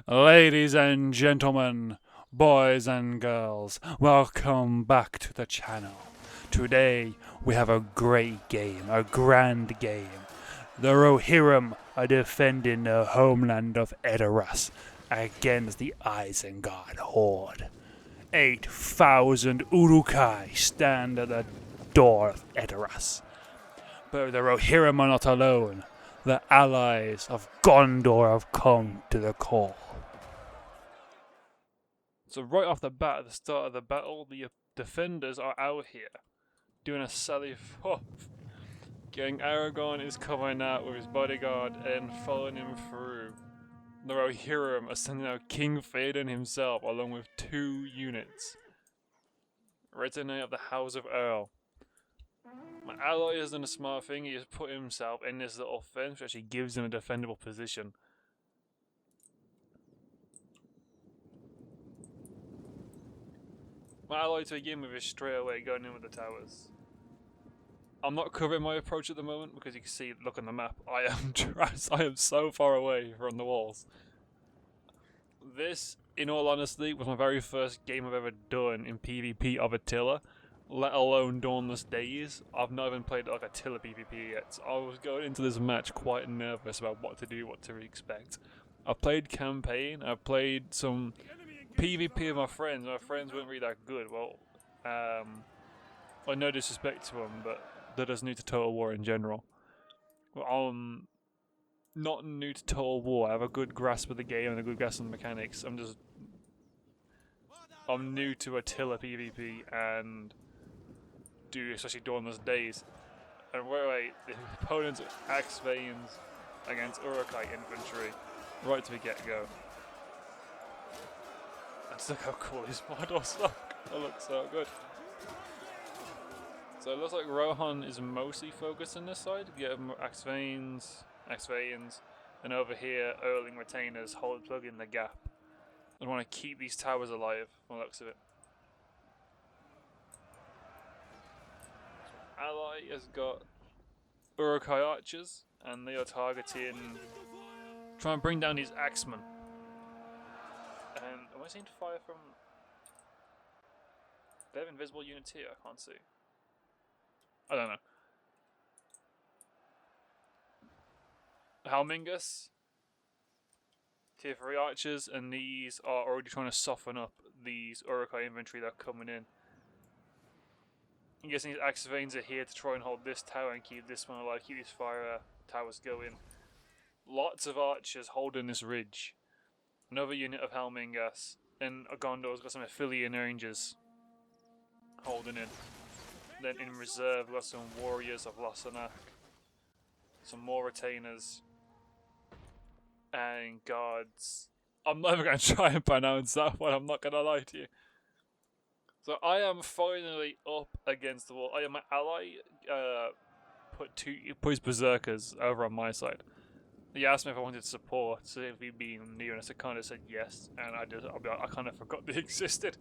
Ladies and gentlemen, boys and girls, welcome back to the channel. Today we have a great game, a grand game. The Rohirrim are defending the homeland of Edoras against the Isengard horde. 8,000 Urukai stand at the door of Edoras. But the Rohirrim are not alone. The allies of Gondor have come to the call. So right off the bat, at the start of the battle, the defenders are out here, doing a sally off. Getting Aragorn is coming out with his bodyguard and following him through. The Rohirrim are sending out King Theoden himself along with 2 units. Retinue of the House of Earl. My ally has done a smart thing, he has put himself in this little fence which actually gives him a defendable position. My ally to begin with is straight away going in with the towers. I'm not covering my approach at the moment because you can see, look on the map, I am so far away from the walls. This, in all honesty, was my very first game I've ever done in PvP of Attila, let alone Dawnless days. I've not even played like Attila PvP yet, so I was going into this match quite nervous about what to do, what to expect. I've played campaign, I've played some PvP with my friends weren't really that good. Well, no disrespect to them, but they're just new to Total War in general. Well, I'm not new to Total War. I have a good grasp of the game and a good grasp of the mechanics. I'm new to Attila PvP and especially Dawnless days. And wait, the opponent's Axe Veins against Uruk-hai infantry right to the get-go. And look how cool his models look. They look so good. So it looks like Rohan is mostly focused on this side. You get Axe Veins, and over here, Erling Retainers plug in the gap. I want to keep these towers alive from the looks of it. So ally has got Uruk-hai archers, and they are targeting, trying to bring down these axemen. And am I seeing fire from? They have invisible units here. I can't see. I don't know. Helmingus, tier 3 archers, and these are already trying to soften up these Uruk-hai infantry that are coming in. I'm guessing these Axe Veins are here to try and hold this tower and keep this one alive, keep these fire towers going. Lots of archers holding this ridge. Another unit of Helmingas, and Gondor's got some Aphelion Rangers holding in. Then in reserve, we've got some warriors of Lossarnach, some more retainers, and guards. I'm never going to try and pronounce that one, I'm not going to lie to you. So I am finally up against the wall. My ally put his berserkers over on my side. He asked me if I wanted support, so if he'd been near us, I kind of said yes, and I kind of forgot they existed.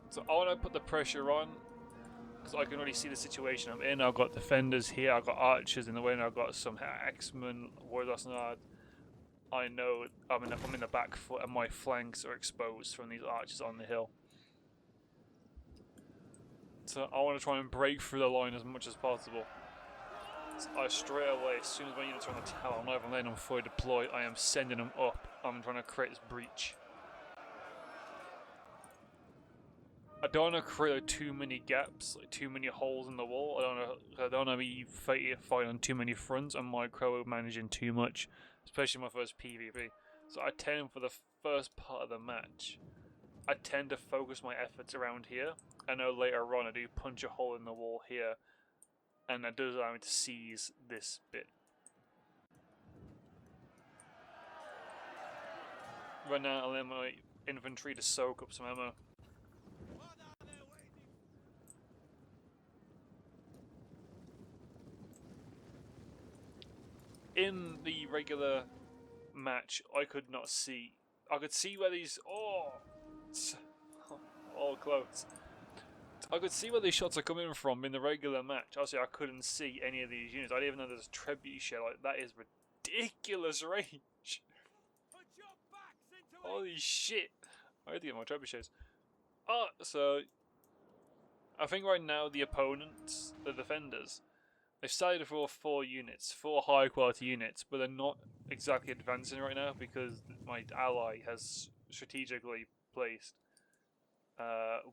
So I want to put the pressure on, because I can already see the situation I'm in. I've got defenders here, I've got archers in the way, and I've got some axemen, warlocks, and I know I'm in the back foot, and my flanks are exposed from these archers on the hill. So I want to try and break through the line as much as possible. So I straight away, as soon as my units are on the tower, I'm not even letting them fully deploy, I am sending them up. I'm trying to create this breach. I don't want to create like, too many gaps, like too many holes in the wall. I don't want to be fighting on too many fronts and micromanaging too much, especially my first PvP. So I tend, for the first part of the match, I tend to focus my efforts around here. I know later on I do punch a hole in the wall here, and that does allow me to seize this bit. Right now I'll let my infantry to soak up some ammo. In the regular match, I could not see. I could see where these. Oh, all close. I could see where these shots are coming from in the regular match. Obviously, I couldn't see any of these units. I didn't even know there's a trebuchet. Like that is ridiculous range. Holy shit! I had to get my trebuchets. Oh, so I think right now the opponents, the defenders, they've started for 4 units, 4 high quality units, but they're not exactly advancing right now because my ally has strategically placed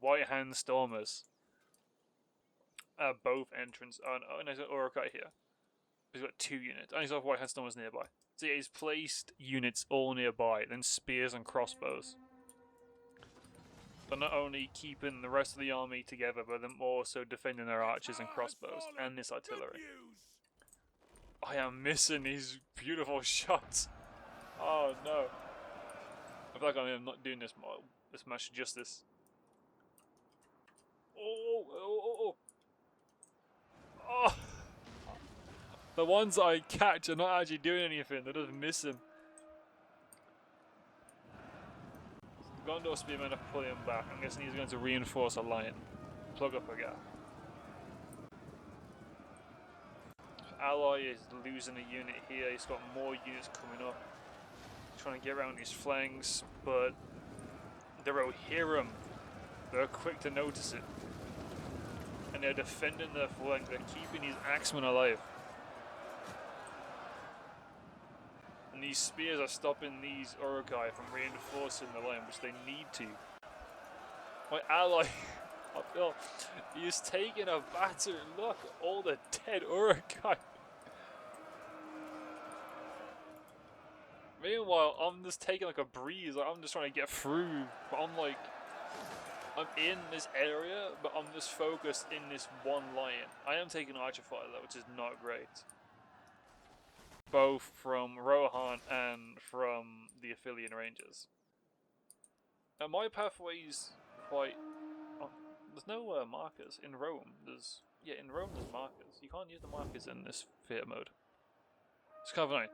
White Hand Stormers both entrance. Oh no, and there's an Urukai here. He's got 2 units. And he's got White Hand Stormers nearby. So yeah, he's placed units all nearby, then spears and crossbows. They're not only keeping the rest of the army together, but they're also defending their archers and crossbows and this artillery. I am missing these beautiful shots. Oh no! I feel like I'm not doing this much justice. Oh! The ones I catch are not actually doing anything. They're just missing. Gondor spearmen are pulling him back. I'm guessing he's going to reinforce a line. Plug up a gap. Ally is losing a unit here. He's got more units coming up. He's trying to get around his flanks, but the Rohirrim, they're quick to notice it. And they're defending their flank. They're keeping these axemen alive. And these spears are stopping these Urukai from reinforcing the line, which they need to. My ally, I feel, he's taking a batter. Look, all the dead Urukai. Meanwhile, I'm just taking like a breeze. Like, I'm just trying to get through, but I'm in this area, but I'm just focused in this one line. I am taking archer fire though, which is not great. Both from Rohan and from the Aphelion Rangers. Now my pathway's quite... Oh, there's no markers. In Rome, there's markers. You can't use the markers in this theatre mode. It's kind of annoying.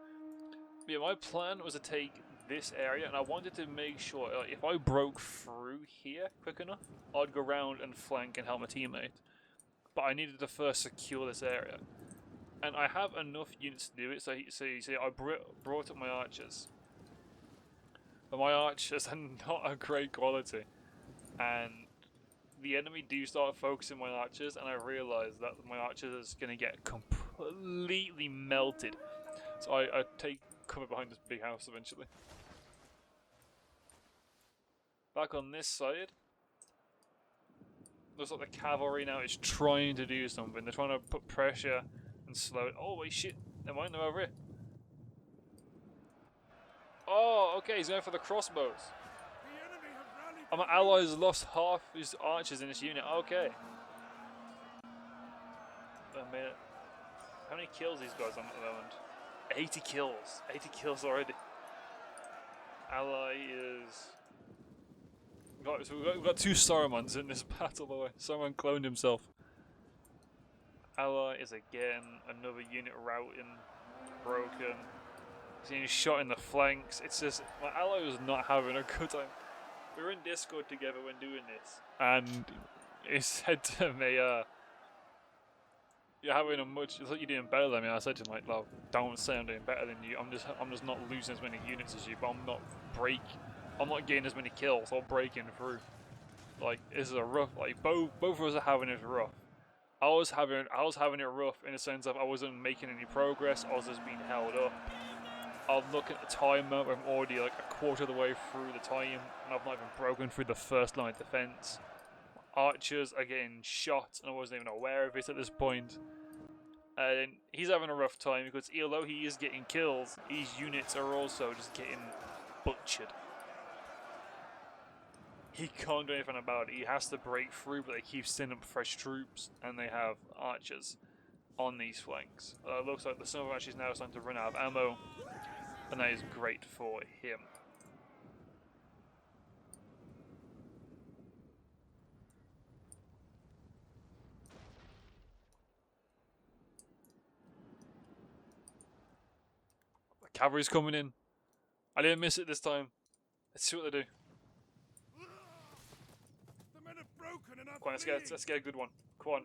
But yeah, my plan was to take this area, and I wanted to make sure if I broke through here quick enough, I'd go around and flank and help my teammate. But I needed to first secure this area. And I have enough units to do it, so you see, I brought up my archers. But my archers are not a great quality. And the enemy do start focusing my archers, and I realise that my archers are going to get completely melted. So I take cover behind this big house eventually. Back on this side, looks like the cavalry now is trying to do something. They're trying to put pressure and slow it. Oh wait, shit! Never mind, they're over here. Oh, okay, he's going for the crossbows. My allies lost half his archers in this unit. Okay. I made it. How many kills these guys on at the moment? 80 kills. 80 kills already. Ally is... So we've got 2 Sarumans in this battle, by the way. Saruman cloned himself. Ally is again another unit routing, broken. He's shot in the flanks. It's just, my ally was not having a good time. We were in Discord together when doing this, and he said to me, "You're having a much. It's like you're doing better than me." And I said to him, "Like, well, don't say I'm doing better than you. I'm just not losing as many units as you, but I'm not getting as many kills. I'm breaking through. Like, this is a rough. Like, both of us are having it rough. I was having it rough in the sense of I wasn't making any progress. I was just being held up. I'm looking at the timer. I'm already like a quarter of the way through the time, and I've not even broken through the first line of defense. Archers are getting shot, and I wasn't even aware of it at this point. And he's having a rough time because although he is getting kills, his units are also just getting butchered. He can't do anything about it. He has to break through, but they keep sending up fresh troops, and they have archers on these flanks. Looks like the Silver Ash is now starting to run out of ammo, and that is great for him. The cavalry's coming in. I didn't miss it this time. Let's see what they do. Come on, let's get a good one. Come on.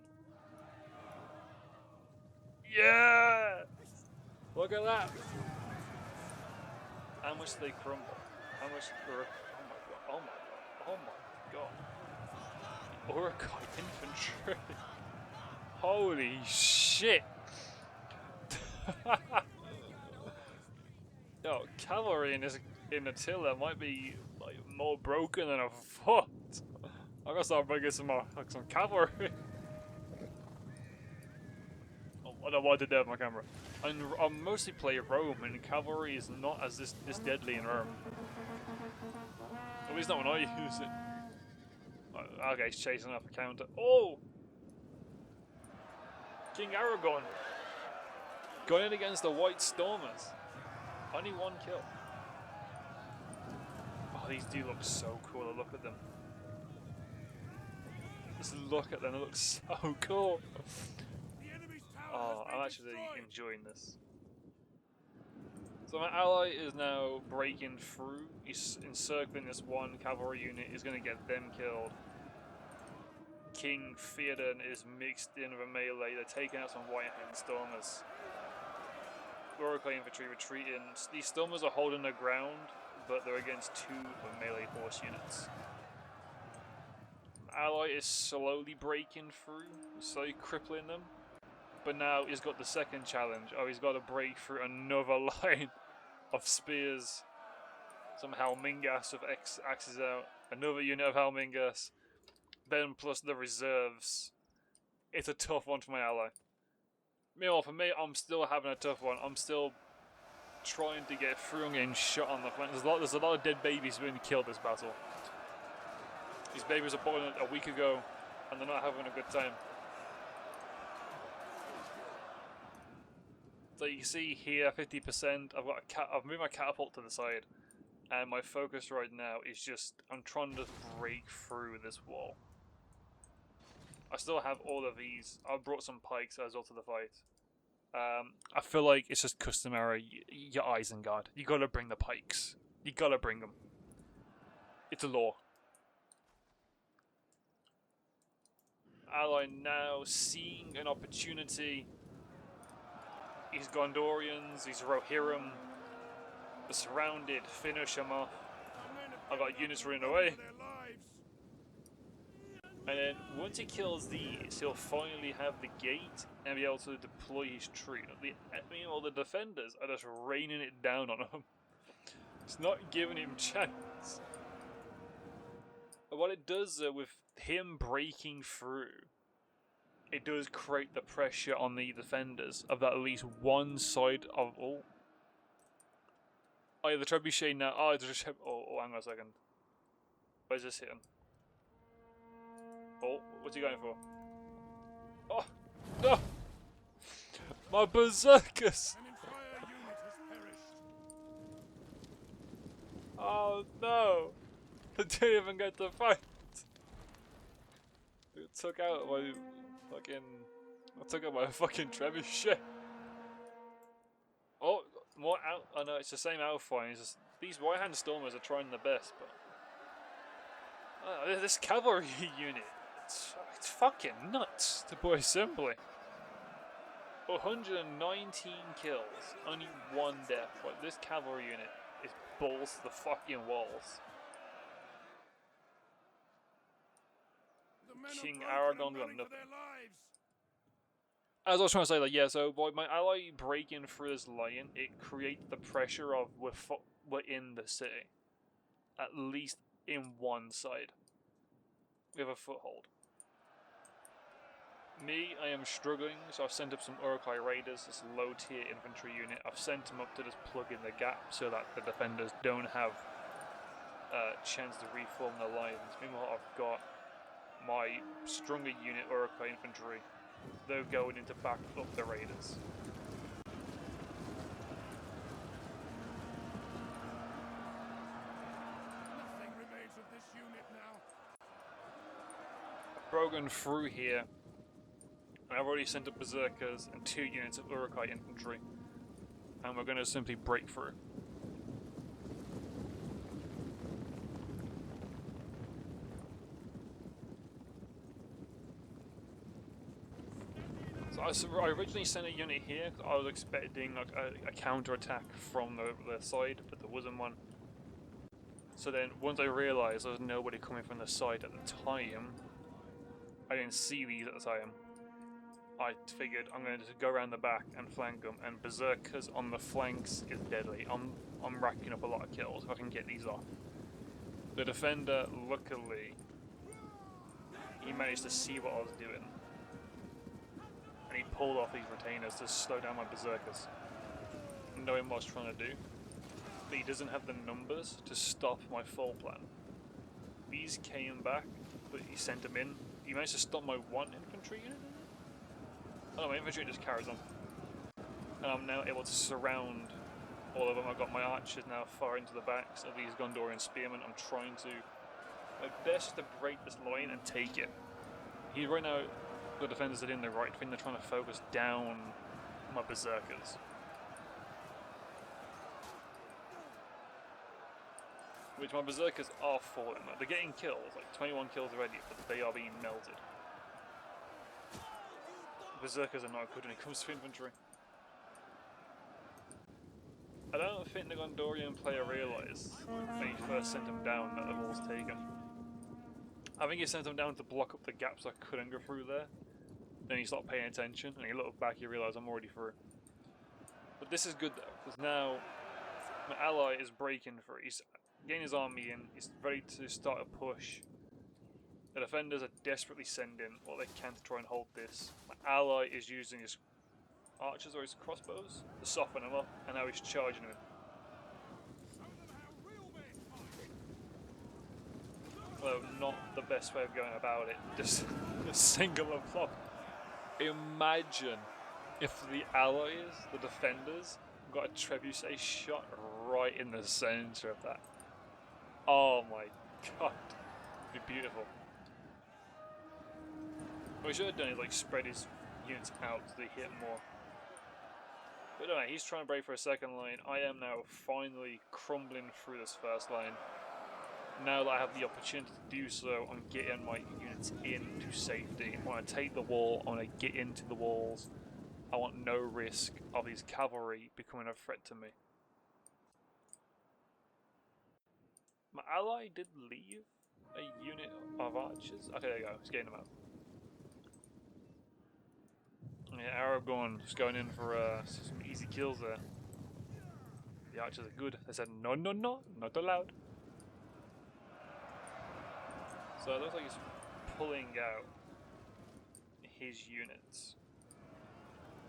Yeah! Look at that! How much do they crumble? How much? Oh my god! Oh my god! Oh my god! Urukai infantry! Holy shit! Yo, cavalry in Attila might be like more broken than a foot. I gotta start bringing some more, like some cavalry. Oh, I don't know why I did that with my camera. I mostly play Rome, and cavalry is not as this deadly in Rome. At least not when I use it. Okay, he's chasing up a counter. Oh! King Aragon! Going in against the White Stormers. Only one kill. Oh, these do look so cool. Look at them. Just look at them. It looks so cool. Oh, I'm actually enjoying this. So my ally is now breaking through. He's encircling this one cavalry unit. He's going to get them killed. King Theoden is mixed in with a melee. They're taking out some White-Hand Stormers. Urukai infantry retreating. These Stormers are holding their ground, but they're against two melee horse units. Ally is slowly breaking through, slowly crippling them. But now he's got the second challenge. Oh, he's got to break through another line of spears. Some Halmingas with axes out. Another unit of Halmingas. Then plus the reserves. It's a tough one for my ally. Meanwhile, for me, I'm still having a tough one. I'm still trying to get through and getting shot on the flank. There's a lot of dead babies being killed this battle. These babies were born a week ago, and they're not having a good time. So you can see here, 50%. I've moved my catapult to the side, and my focus right now is just I'm trying to break through this wall. I still have all of these. I brought some pikes as well to the fight. I feel like it's just customary. Your Isengard. You gotta bring the pikes. You gotta bring them. It's a law. Ally now seeing an opportunity. These Gondorians, these Rohirrim, are surrounded. Finish them off. I've got units running away. And then once he kills these, he'll finally have the gate and be able to deploy his troop. Meanwhile, the defenders are just raining it down on him. It's not giving him chance. But what it does with him breaking through, it does create the pressure on the defenders of at least one side of all. Oh yeah, the trebuchet now. Oh, hang on a second. Where's this hitting? Oh, what's he going for? Oh, no! My berserkers! Oh no! I didn't even get to fight! It took out my fucking trebuchet. Oh, more out. Oh no, it's the same outfire. It's just these White-Hand Stormers are trying their best, but this cavalry unit. It's fucking nuts, to put it simply. 119 kills, only one death. Like, this cavalry unit is balls to the fucking walls. King Aragon got nothing. As I was trying to say, like, yeah, so by my ally breaking through this line, it creates the pressure of we're in the city. At least in one side. We have a foothold. Me, I am struggling, so I've sent up some Urukai Raiders, this low tier infantry unit. I've sent them up to just plug in the gap so that the defenders don't have a chance to reform their lines. Meanwhile, I've got my stronger unit, Urukai infantry. They're going in to back up the Raiders. Nothing remains of this unit now. I've broken through here. I've already sent up berserkers and 2 units of Urukai infantry, and we're going to simply break through. So I originally sent a unit here because I was expecting like a counter attack from the side, but there wasn't one. So then, once I realised there was nobody coming from the side at the time, I didn't see these at the time. I figured I'm going to just go around the back and flank them, and berserkers on the flanks is deadly. I'm racking up a lot of kills if I can get these off. The defender, luckily, he managed to see what I was doing, and he pulled off these retainers to slow down my berserkers, knowing what I was trying to do. But he doesn't have the numbers to stop my full plan. These came back, but he sent them in. He managed to stop my one infantry unit. Oh, my infantry just carries on. And I'm now able to surround all of them. I've got my archers now far into the backs of these Gondorian spearmen. I'm trying to, my best to break this line and take it. Right now, the defenders are doing the right thing. They're trying to focus down my berserkers. Which my berserkers are falling. Like, they're getting kills, like 21 kills already, but they are being melted. Berserkers are not good when it comes to infantry. I don't think the Gondorian player realised when he first sent him down that the wall's taken. I think he sent him down to block up the gaps I couldn't go through there. Then he stopped paying attention and he looked back, he realised I'm already through. But this is good though, because now my ally is breaking through. He's getting his army in, he's ready to start a push. The defenders are desperately sending what they can to try and hold this. My ally is using his archers or his crossbows to soften him up, and now he's charging him. Well, not the best way of going about it, just single them up. Imagine if the allies, the defenders, got a trebuchet shot right in the centre of that. Oh my god, it'd be beautiful. What he should have done is like spread his units out so they hit more. But anyway, he's trying to break for a second line. I am now finally crumbling through this first line. Now that I have the opportunity to do so, I'm getting my units into safety. I want to take the wall, I want to get into the walls. I want no risk of his cavalry becoming a threat to me. My ally did leave a unit of archers. Okay, there you go, he's getting them out. Yeah, Aragorn just going in for some easy kills there. The archers are good. They said, no, no, no, not allowed. So it looks like he's pulling out his units.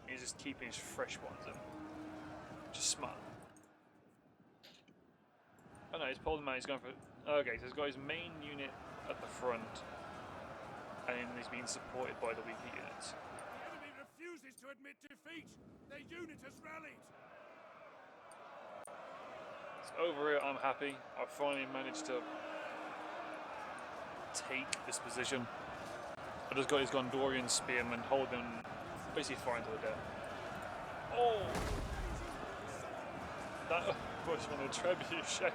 He's just keeping his fresh ones in. Which is smart. Oh no, he's pulled them out, he's going for... Okay, so he's got his main unit at the front. And he's being supported by the weaker units. Refuses to admit defeat. Their unit has rallied. So over here, I'm happy. I've finally managed to take this position. I just got his Gondorian spearmen holding basically fine to the death. Oh! That was on a trebuchet.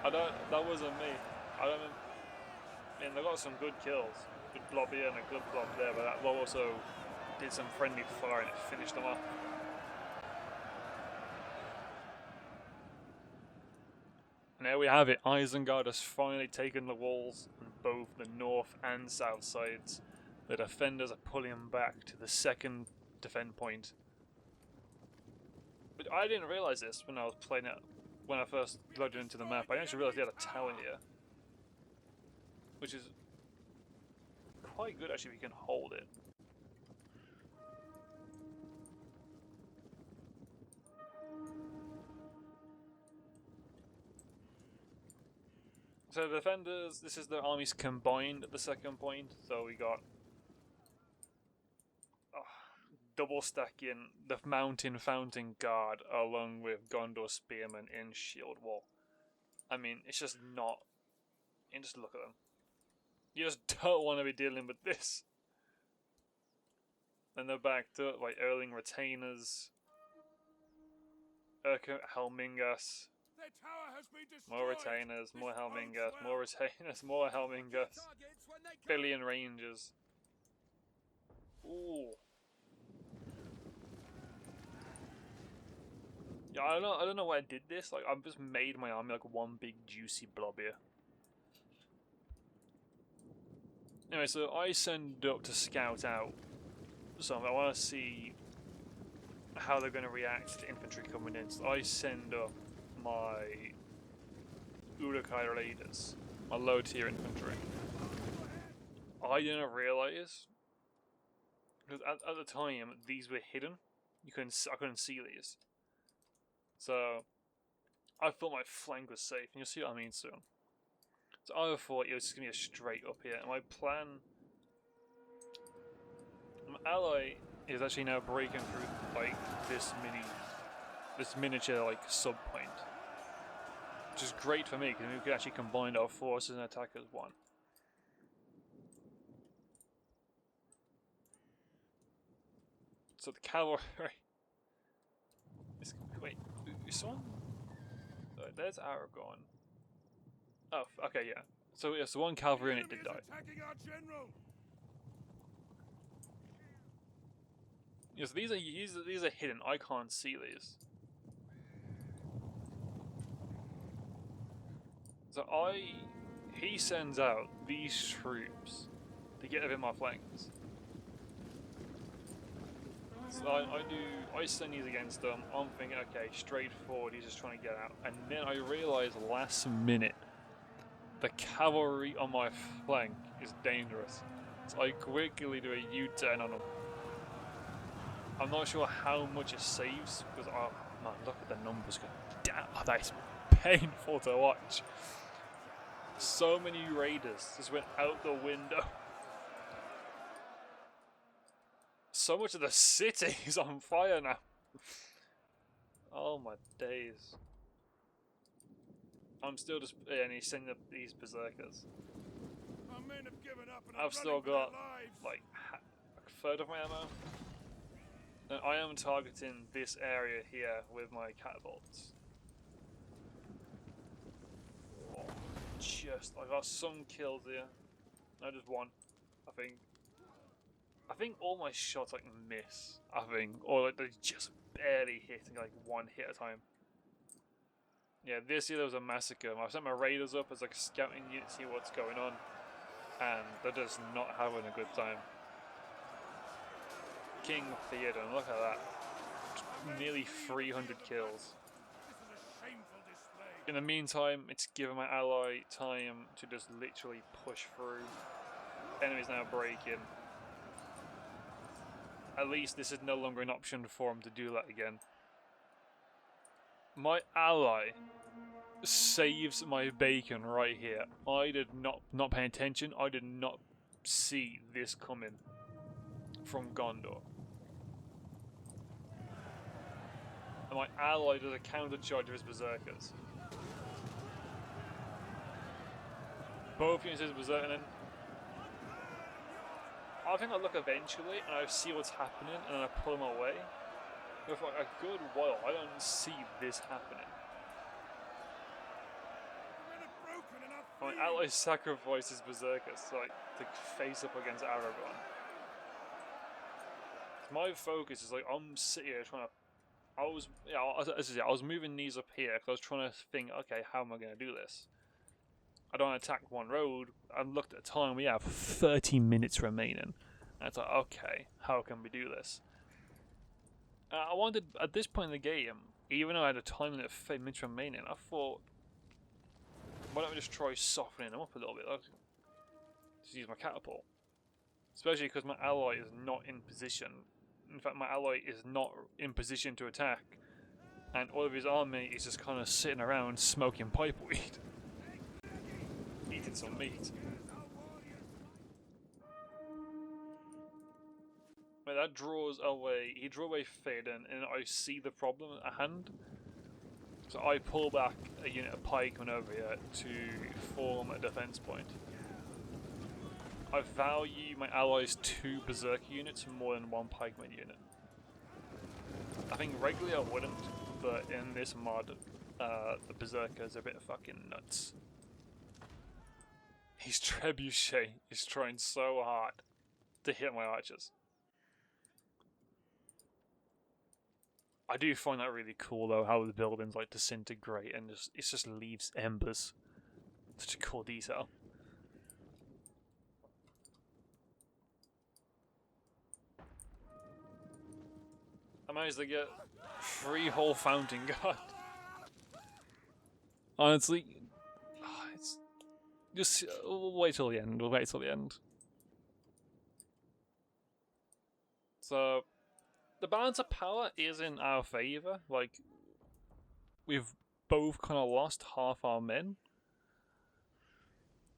That wasn't me. I don't know. I mean, they got some good kills. Good blob here and a good blob there, but that also did some friendly fire and it finished them off. And there we have it. Isengard has finally taken the walls on both the north and south sides. The defenders are pulling back to the second defend point. But I didn't realise this when I was playing it. When I first loaded into the map, I actually realised they had a tower here. Which is quite good actually if you can hold it. So the defenders, this is their armies combined at the second point, so we got double stacking the Mountain Fountain Guard along with Gondor Spearmen in Shield Wall. I mean, it's just not... And just look at them. You just don't want to be dealing with this. Then they're back to like Erling Retainers, Helmingas, more Retainers, more Helmingas, more Retainers, more Helmingas, Billion Rangers. Ooh. Yeah, I don't know why I did this. Like, I've just made my army like one big juicy blob here. Anyway, so I send up to scout out. So I want to see how they're going to react to infantry coming in. So I send up my Urukai raiders, my low tier infantry. I didn't realize because at the time these were hidden. I couldn't see these. So I thought my flank was safe, and you'll see what I mean soon. So I thought it was just gonna be a straight up here. And my plan, my ally is actually now breaking through like this miniature like sub point, which is great for me because we can actually combine our forces and attack as one. So the cavalry. Wait, someone? There's Aragon. Oh, okay, yeah. So yeah, so one cavalry unit did die. Attacking our general. Yes, these are hidden. I can't see these. So he sends out these troops to get within my flanks. So I send these against them. I'm thinking, okay, straightforward. He's just trying to get out, and then I realise last minute the cavalry on my flank is dangerous. So I quickly do a U-turn on them. I'm not sure how much it saves because oh man, look at the numbers. Damn, oh, that is painful to watch. So many raiders just went out the window. So much of the city is on fire now. Oh my days. I'm still just and he's sending up these berserkers. Our men have given up and I've still got like a third of my ammo. And I am targeting this area here with my catapults. Oh, I got some kills here. No, just one, I think. I think all my shots like miss. I think, or like they just barely hitting like one hit at a time. Yeah, this year there was a massacre. I sent my raiders up as like a scouting unit to see what's going on, and they're just not having a good time. King Theoden, look at that. Nearly 300 kills. This is a shameful display. In the meantime, it's given my ally time to just literally push through. Enemies now breaking. At least this is no longer an option for him to do that again. My ally saves my bacon right here. I did not pay attention. I did not see this coming from Gondor. And my ally does a counter charge of his berserkers. Both units is berserker, and then I think I look eventually and I see what's happening and I pull them away. But for like a good while, I don't see this happening. My ally sacrifices berserkers to face up against Aragorn. My focus is like I'm sitting here trying to. I was moving these up here because I was trying to think, okay, how am I going to do this? I don't want to attack one road. I looked at the time, we have 30 minutes remaining. And it's like, okay, how can we do this? I wanted, at this point in the game, even though I had a time limit of 5 minutes remaining, I thought, why don't we just try softening them up a little bit? Just use my catapult. Especially because my ally is not in position. In fact, my ally is not in position to attack. And all of his army is just kind of sitting around smoking pipeweed. Eating some meat. But that draws away, he drew away Theoden, and I see the problem at hand. So I pull back a unit of pikemen over here to form a defense point. I value my allies' 2 berserker units more than 1 pikeman unit. I think regularly I wouldn't, but in this mod, the berserkers are a bit fucking nuts. His trebuchet is trying so hard to hit my archers. I do find that really cool though, how the buildings like disintegrate and it just leaves embers. Such a cool detail. I managed to get 3 whole fountain guard. Honestly, it's just we'll wait till the end. We'll wait till the end. So the balance of power is in our favor. Like, we've both kind of lost half our men.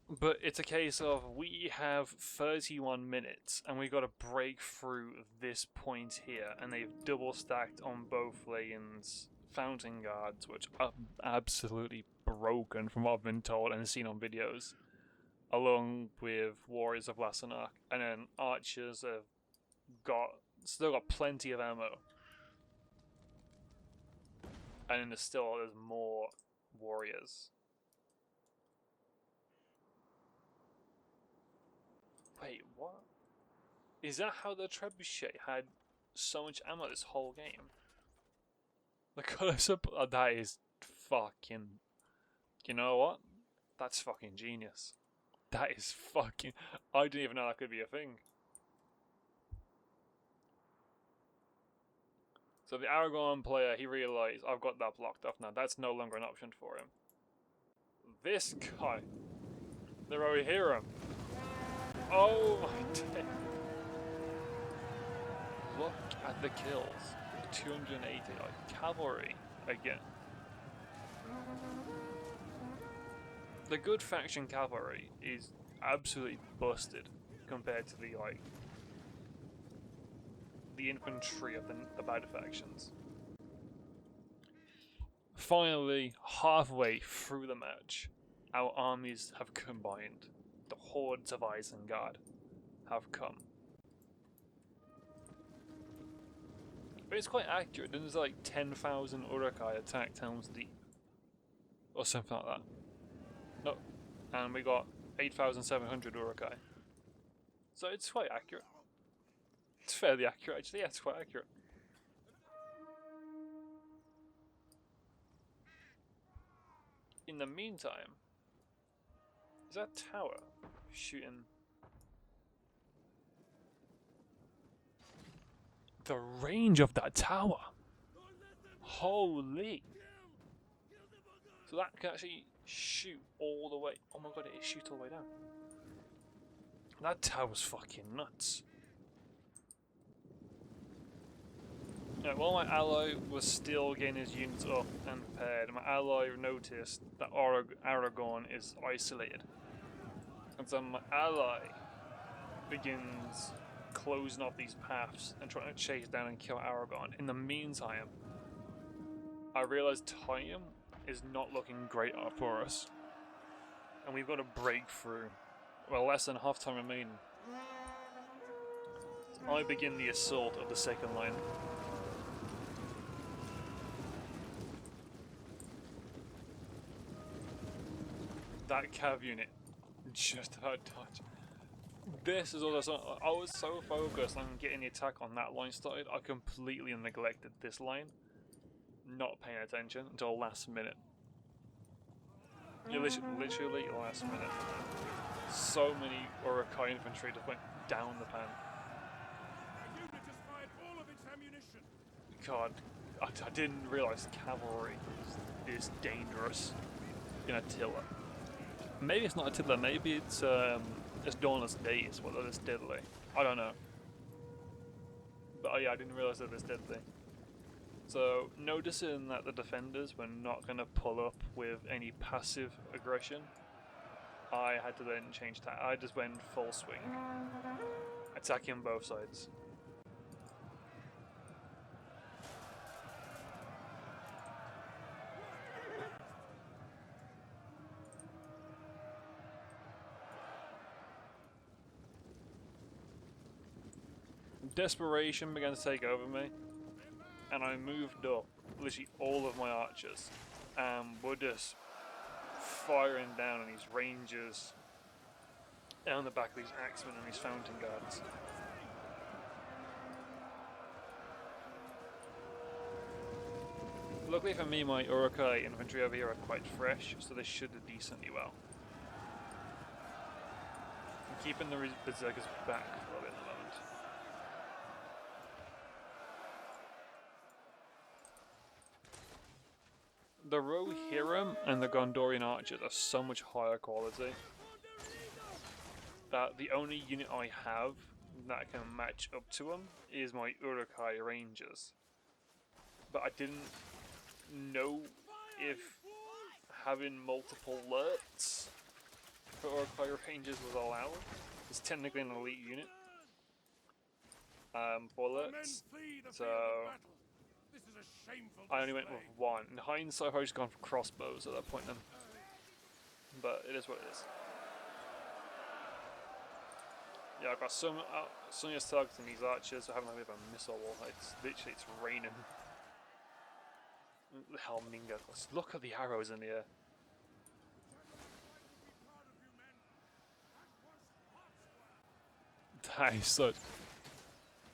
But it's a case of we have 31 minutes and we got to break through this point here, and they've double stacked on both lanes fountain guards, which are absolutely broken from what I've been told and seen on videos, along with warriors of Lasanark, and then archers have still got plenty of ammo, and then there's more warriors. Wait, what? Is that how the trebuchet had so much ammo this whole game? The close-up, that is fucking... You know what? That's fucking genius. That is fucking... I didn't even know that could be a thing. So the Aragon player, he realised, I've got that blocked off now. That's no longer an option for him. This guy... The Rohan. Oh my day. Look at the kills. 280, like cavalry again. The good faction cavalry is absolutely busted compared to the infantry of the bad factions. Finally, halfway through the match, our armies have combined. The hordes of Isengard have come. But it's quite accurate. There's like 10,000 Uruk-hai attacked Helm's Deep. Or something like that. No. And we got 8,700 Uruk-hai. So it's quite accurate. It's fairly accurate actually, yeah, it's quite accurate. In the meantime, is that tower shooting? The range of that tower! Holy! So that can actually shoot all the way. Oh my god, it shoots all the way down. That tower's fucking nuts. Yeah, while my ally was still getting his units up and prepared, my ally noticed that Aragon is isolated. And so my ally begins closing off these paths and trying to chase down and kill Aragon. In the meantime, I realised time is not looking great for us. And we've got to break through. Well, less than half time remaining. I begin the assault of the second line. That cav unit just about dodged. This is also, I was so focused on getting the attack on that line started, I completely neglected this line, not paying attention until last minute. Yeah, literally last minute. So many Uruk-hai infantry just went down the pan. The unit has fired all of its ammunition. God, I didn't realise cavalry is this dangerous in Attila. Maybe it's not Attila, maybe it's Dawnless days, what are this deadly. I don't know. But oh yeah, I didn't realise that this deadly. So, noticing that the defenders were not going to pull up with any passive aggression, I had to then change tack. I just went full swing, attacking both sides. Desperation began to take over me, and I moved up literally all of my archers, and we're just firing down on these rangers, down the back of these axemen and these fountain guards. Luckily for me, my Urukai infantry over here are quite fresh, so they should do decently well. I'm keeping the Berserkers back for a little bit at the moment. The Rohirrim and the Gondorian archers are so much higher quality that the only unit I have that can match up to them is my Urukai Rangers. But I didn't know if having multiple alerts for Urukai Rangers was allowed. It's technically an elite unit for alerts, so I only went with one. In hindsight, I've just gone for crossbows at that point then, but it is what it is. Yeah, I've got some Sonya's targeting these archers. I haven't had a bit of a missile wall. It's literally raining. The hell, Minga! Look at the arrows in the air. That is such.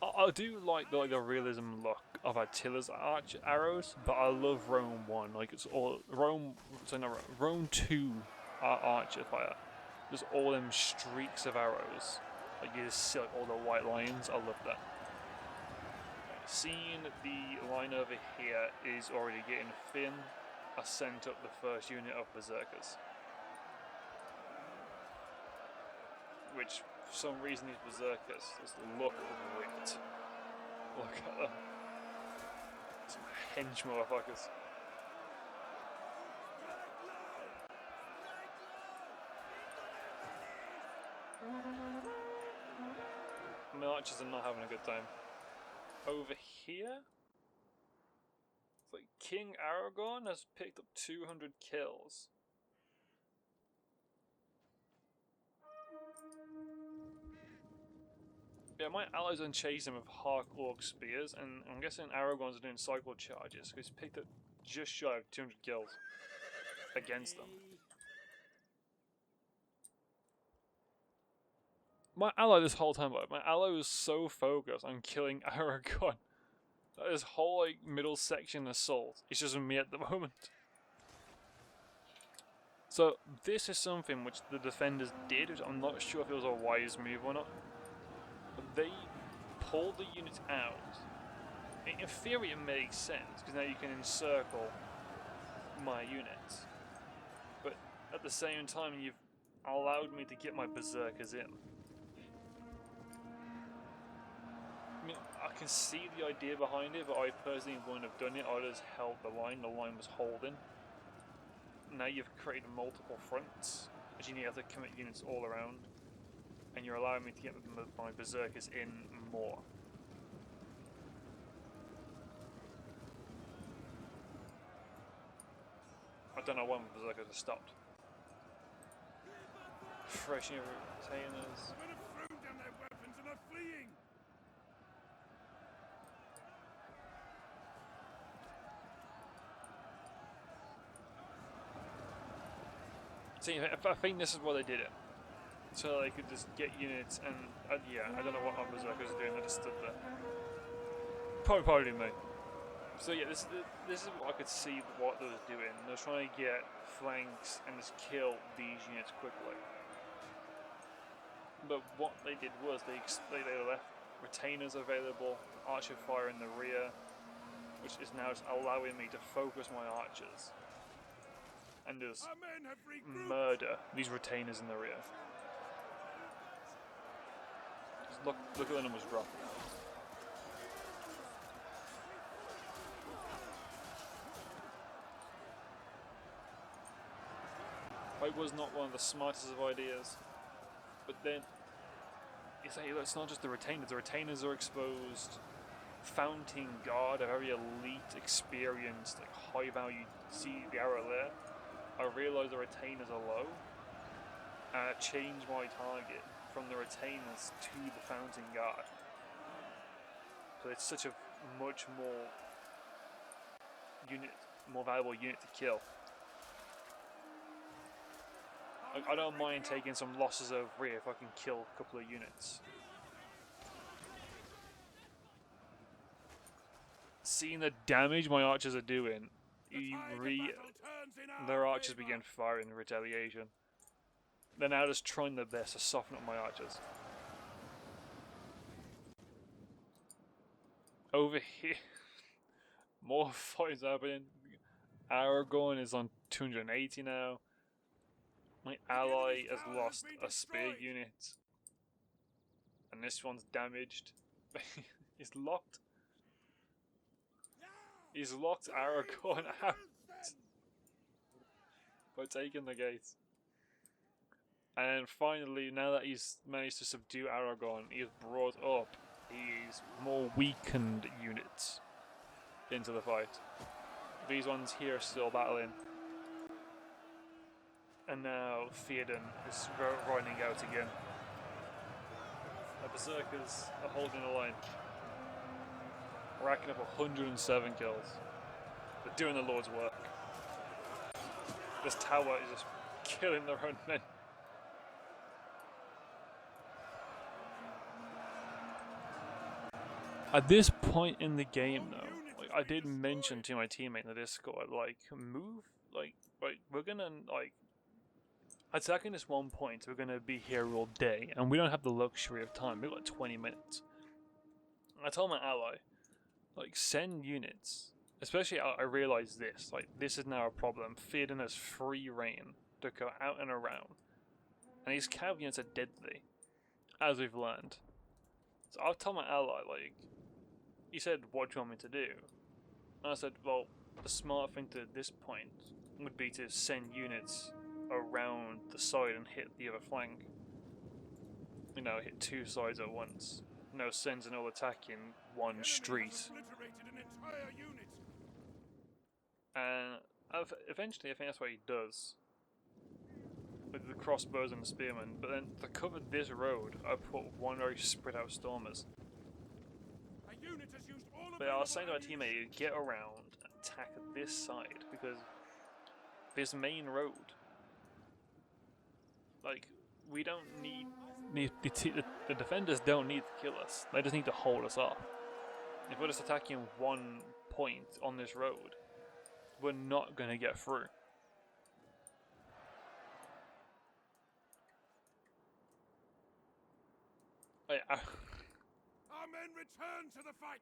I do like the realism look of Attila's arrows, but I love Rome 1. Like it's all Rome. So no, Rome 2 archer fire. Just all them streaks of arrows. Like you just see like all the white lines. I love that. Seeing the line over here is already getting thin, I sent up the first unit of Berserkers. Which, for some reason, these Berserkers just look ripped. Look at them. Some hench motherfuckers. My archers are not having a good time. Over here, it's like King Aragorn has picked up 200 kills. Yeah, my allies are chasing with Hark Orc spears, and I'm guessing Aragorn's doing cycle charges, because he's picked up just shy of 200 kills against them. My ally this whole time, my ally was so focused on killing Aragorn. This whole like middle section assault is just me at the moment. So this is something which the defenders did, which I'm not sure if it was a wise move or not. But they pulled the units out. In theory it makes sense, because now you can encircle my units. But at the same time you've allowed me to get my Berserkers in. I mean, I can see the idea behind it, but I personally wouldn't have done it. I would have held the line was holding. Now you've created multiple fronts, which you have to commit units all around, and you're allowing me to get my Berserkers in more. I don't know why my Berserkers have stopped. Fresh new retainers. Men have thrown down their weapons and are fleeing. See, I think this is why they did it. So they could just get units and, yeah, I don't know what my Berserkers are doing, I just stood there. Probably me. So yeah, this is what I could see what they were doing. They were trying to get flanks and just kill these units quickly. But what they did was they left retainers available, archer fire in the rear, which is now just allowing me to focus my archers and just murder these retainers in the rear. Just look at the numbers drop. It was not one of the smartest of ideas, but then it's not just the retainers are exposed. Fountain Guard, a very elite, experienced, like high value. See the arrow there? I realised the retainers are low, and I changed my target from the retainers to the Fountain Guard. So it's such a much more valuable unit to kill. I don't mind taking some losses over here if I can kill a couple of units. Seeing the damage my archers are doing, their archers began firing in retaliation. They're now just trying their best to soften up my archers. Over here, more fights happening. Aragorn is on 280 now. My ally has lost a spear unit. And this one's damaged. He's locked. He's locked Aragorn out by taking the gate. And finally, now that he's managed to subdue Aragorn, he's brought up his more weakened units into the fight. These ones here are still battling. And now Theoden is running out again. The Berserkers are holding the line. Racking up 107 kills. They're doing the Lord's work. This tower is just killing their own men. At this point in the game though, like I did mention to my teammate in the Discord, like, move, like we're gonna, like, attacking this one point, we're gonna be here all day, and we don't have the luxury of time, we've got 20 minutes. I told my ally, like, send units. Especially, I realised this, like, this is now a problem. Theoden has free reign to go out and around. And these cav units are deadly, as we've learned. So I've told my ally, like, he said, what do you want me to do? And I said, well, the smart thing to this point would be to send units around the side and hit the other flank. You know, hit two sides at once. No sense in all attacking one street. And eventually I think that's what he does. With the crossbows and the spearmen. But then to cover this road, I put one very spread out stormers. But I was saying to my teammate, get around and attack this side, because this main road, like, we don't need the defenders don't need to kill us, they just need to hold us off. If we're just attacking one point on this road, we're not going to get through. Our men return to the fight.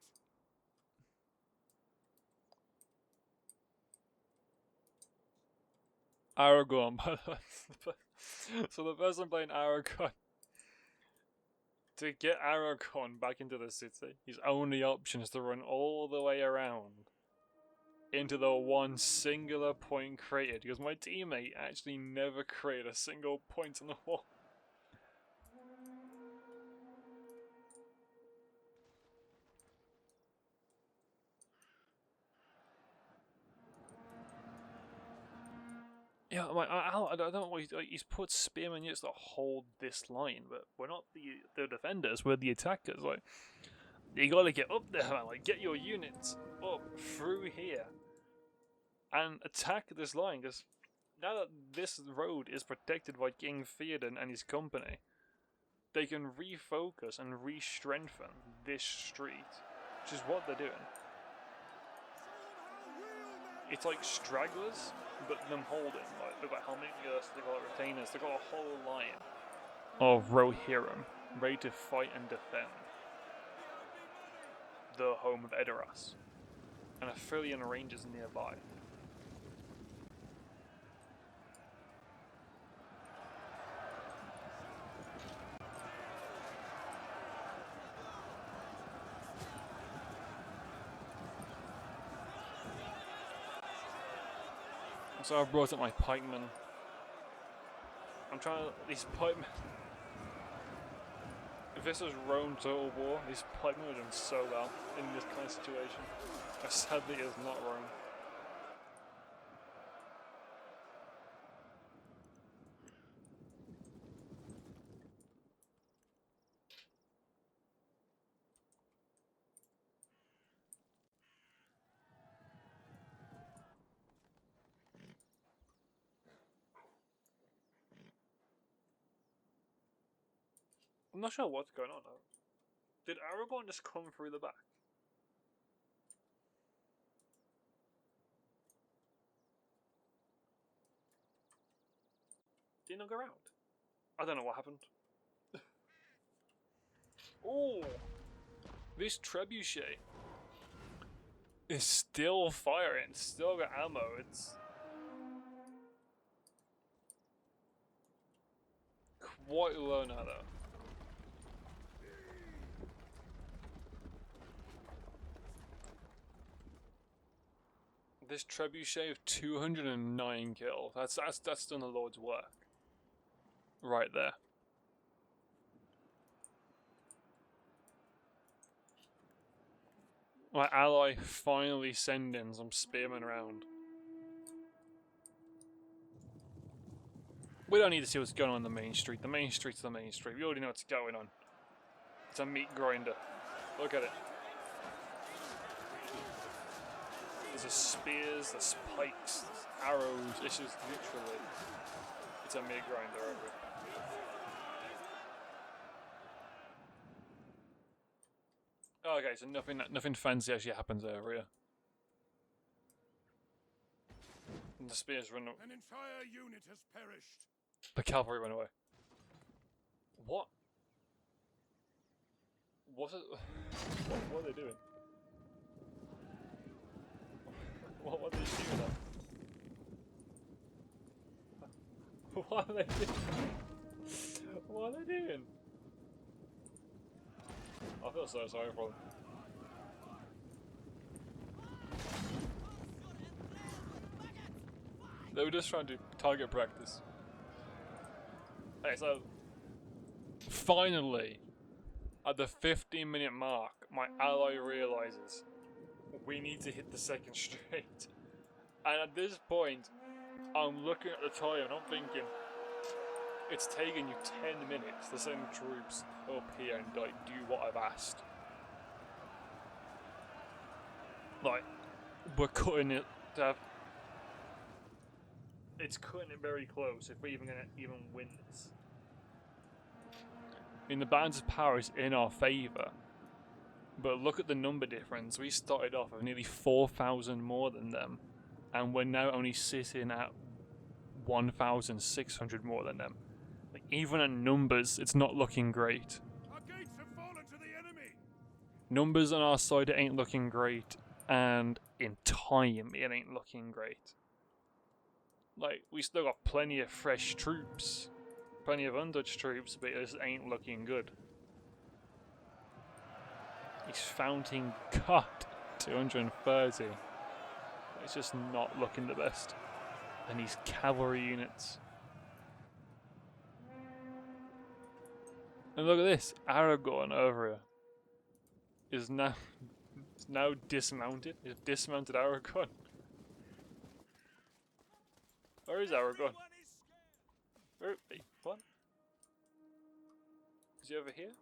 Aragorn, by the way. So the person playing Aragorn, to get Aragorn back into the city, his only option is to run all the way around into the one singular point created, because my teammate actually never created a single point on the wall. Yeah, I don't know what he's put spearmen units that hold this line, but we're not the defenders, we're the attackers. Like, you gotta get up there, man. Like, get your units up through here and attack this line, because now that this road is protected by King Theoden and his company, they can refocus and re-strengthen this street, which is what they're doing. It's like stragglers, but them holding. Like, they've got Helmingus, they've got retainers, they've got a whole line of Rohirrim ready to fight and defend the home of Edoras, and a Frillian Rangers nearby. So I've brought up my pikemen. I'm trying to, these pikemen, if this was Rome Total War, these pikemen would have done so well in this kind of situation. But sadly it is not Rome. I'm not sure what's going on now. Did Aragorn just come through the back? didn't go around. I don't know what happened. Oh, this trebuchet is still firing. Still got ammo. It's quite low now, though. This trebuchet of 209 kills. That's done the Lord's work. Right there. My ally finally sending some spearmen around. We don't need to see what's going on the main street. The main street's the main street. We already know what's going on. It's a meat grinder. Look at it. There's spears, there's pikes, there's arrows. It's just literally, it's a meat grinder over it. Okay, so nothing fancy actually happens over here. And the spears run away. An entire unit has perished. The cavalry went away. What? What are they doing? What are they shooting at? What are they doing? What are they doing? I feel so sorry for them. They were just trying to target practice. Okay, so finally, at the 15-minute mark, my ally realizes we need to hit the second straight. And at this point, I'm looking at the time and I'm thinking, it's taken you 10 minutes to send troops up here and like do what I've asked. Like, we're cutting it to have... It's cutting it very close if we're even gonna win this. I mean, the balance of power is in our favour. But look at the number difference. We started off with nearly 4,000 more than them. And we're now only sitting at 1,600 more than them. Like, even at numbers, it's not looking great. Our gates have fallen to the enemy. Numbers on our side, it ain't looking great. And in time, it ain't looking great. Like, we still got plenty of fresh troops. Plenty of untouched troops, but it just ain't looking good. He's fountain cut 230. It's just not looking the best. And these cavalry units. And look at this, Aragorn over here is now dismounted. He's dismounted Aragorn. Where is Aragorn? Where? Wait, what? Is he over here?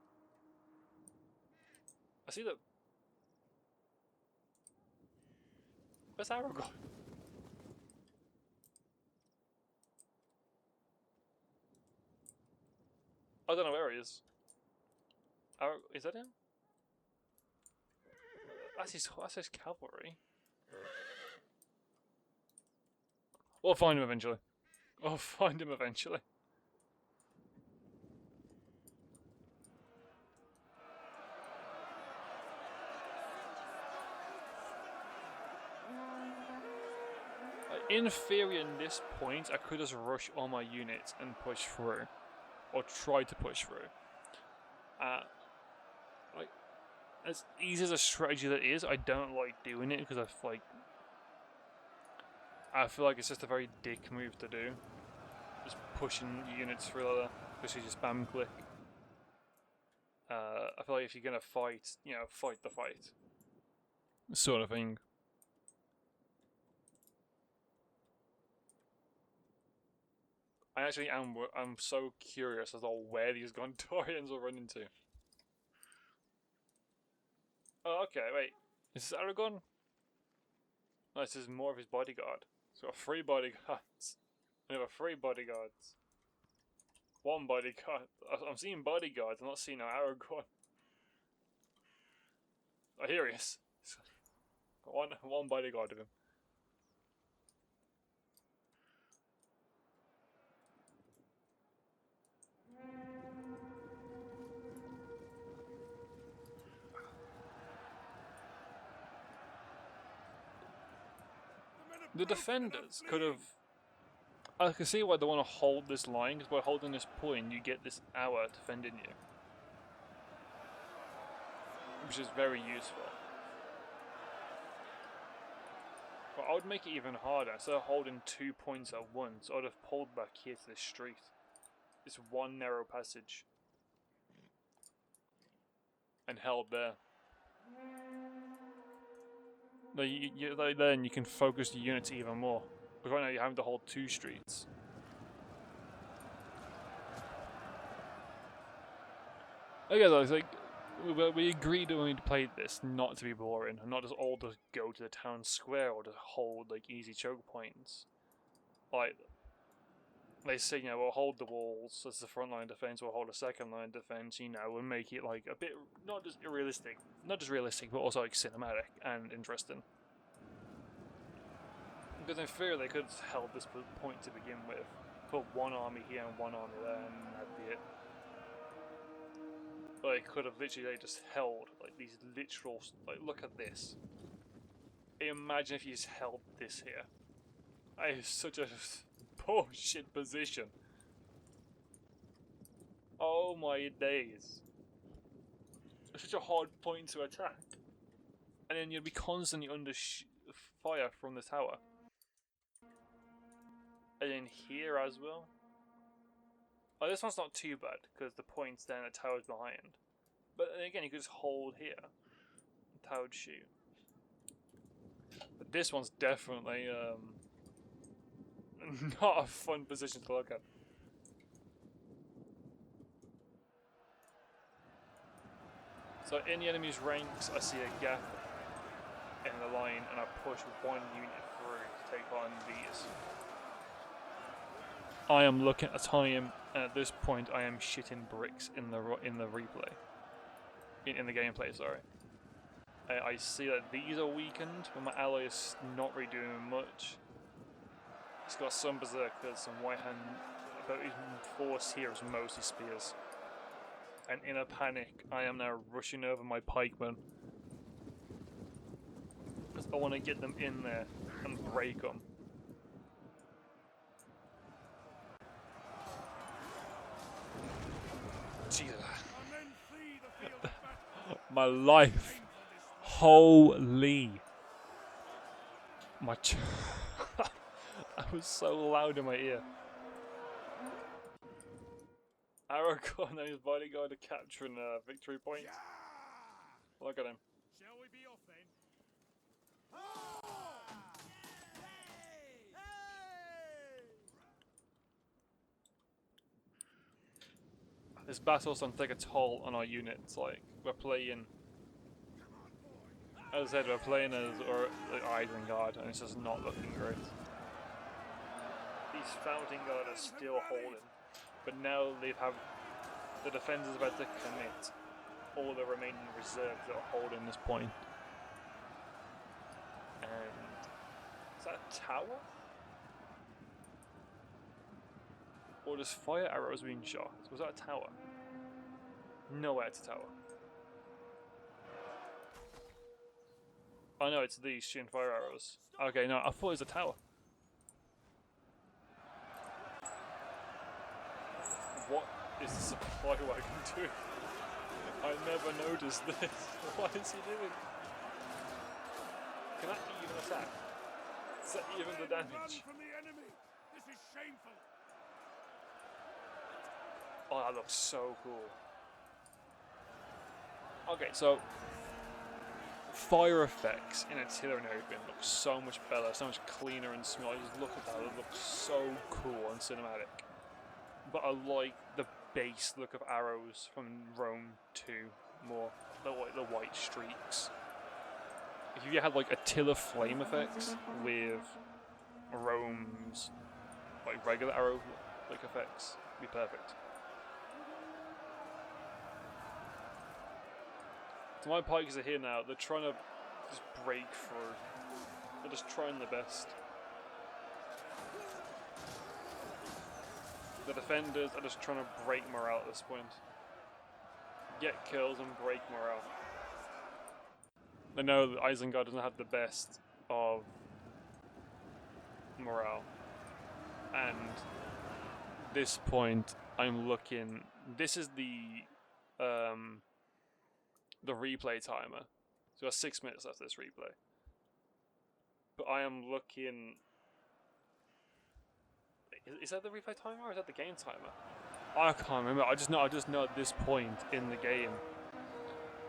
I see the... Where's Aragorn? I don't know where he is. Is that him? That's his cavalry. We'll find him eventually. We'll find him eventually. In theory, in this point, I could just rush all my units and push through. Or try to push through. Like, as easy as a strategy that is, I don't like doing it because I feel like it's just a very dick move to do. Just pushing units through like that, especially just spam click. I feel like if you're gonna fight, fight the fight. Sort of thing. I'm so curious as to where these Gondorians will run into. Oh, okay, wait. Is this Aragorn? No, this is more of his bodyguard. He's got 3 bodyguards. Another 3 bodyguards. 1 bodyguard. I'm seeing bodyguards, I'm not seeing no Aragorn. Oh, here he is. Got one bodyguard of him. The defenders could have... I can see why they want to hold this line, because by holding this point you get this hour defending you. Which is very useful. But I would make it even harder. Instead of holding 2 points at once, I would have pulled back here to this street. This one narrow passage. And held there. Then you can focus the units even more. Because right now you're having to hold 2 streets. Okay, though, it's like we agreed when we played this not to be boring, and not just all just go to the town square or just hold like easy choke points. Like they say, you know, we'll hold the walls as the front line defense, we'll hold a second line defense, you know, we'll make it like a bit not just realistic, but also like cinematic and interesting. Because in theory they could have held this point to begin with, put one army here and one army there, and that'd be it. But they could have literally just held like these literal, like look at this. Imagine if you just held this here. That is such a bullshit position. Oh my days. It's such a hard point to attack. And then you'll be constantly under fire from the tower. And then here as well. Oh, this one's not too bad, because the point's down, the tower's behind. But again, you could just hold here. The tower would shoot. But this one's definitely not a fun position to look at. So in the enemy's ranks, I see a gap in the line, and I push one unit through to take on these. I am looking at time, and at this point, I am shitting bricks in the replay, in the gameplay. Sorry. I see that these are weakened, but my ally is not really doing much. He's got some berserkers, some white hand, but his force here is mostly spears. And in a panic, I am now rushing over my pikemen. Because I want to get them in there and break them. Jesus. My life. Holy. My that was so loud in my ear. Aragorn and his bodyguard are capturing a victory point. Look at him. Shall we be off then? This battle's starting to take a toll on our units. Like, we're playing, as I said, we're playing as Isengard, and it's just not looking great. These Fountain Guard are still holding, but now they have the defenders about to commit all the remaining reserves that are holding this point. And is that a tower? Or just fire arrows being shot? Was that a tower? No, it's a tower. Oh no, it's these shooting fire arrows. Okay, no, I thought it was a tower. What is the supply wagon doing? I never noticed this. What is he doing? Can that even attack? Is that even the damage? Run from the enemy. This is shameful. Oh, that looks so cool. Okay, so fire effects in artillery and everything look so much better, so much cleaner and smaller. Just look at that, it looks so cool and cinematic. But I like the base look of arrows from Rome 2 more, the white streaks. If you had like Attila flame effects with Rome's like regular arrow like effects, it'd be perfect. So my pikes are here now, they're trying to just break through. They're just trying their best. The defenders are just trying to break morale at this point. Get kills and break morale. They know that Isengard doesn't have the best of morale. And this point, I'm looking. This is the replay timer. So we got 6 minutes left of this replay. But I am looking. Is that the replay timer or is that the game timer? I can't remember. I just know at this point in the game,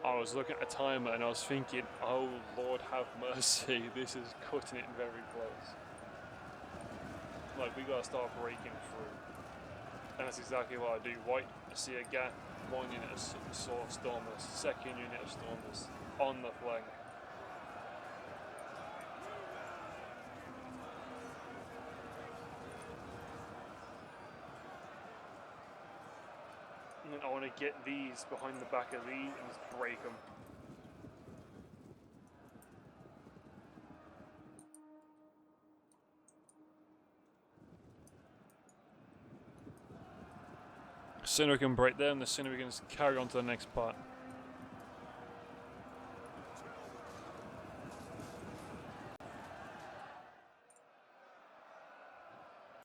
I was looking at a timer and I was thinking, oh Lord have mercy, this is cutting it very close. Like, we gotta start breaking through. And that's exactly what I do. White, I see a gap, 1 unit of Stormless, 2nd unit of Stormless, on the flank. And I want to get these behind the back of these and just break them. The sooner we can break them, the sooner we can just carry on to the next part.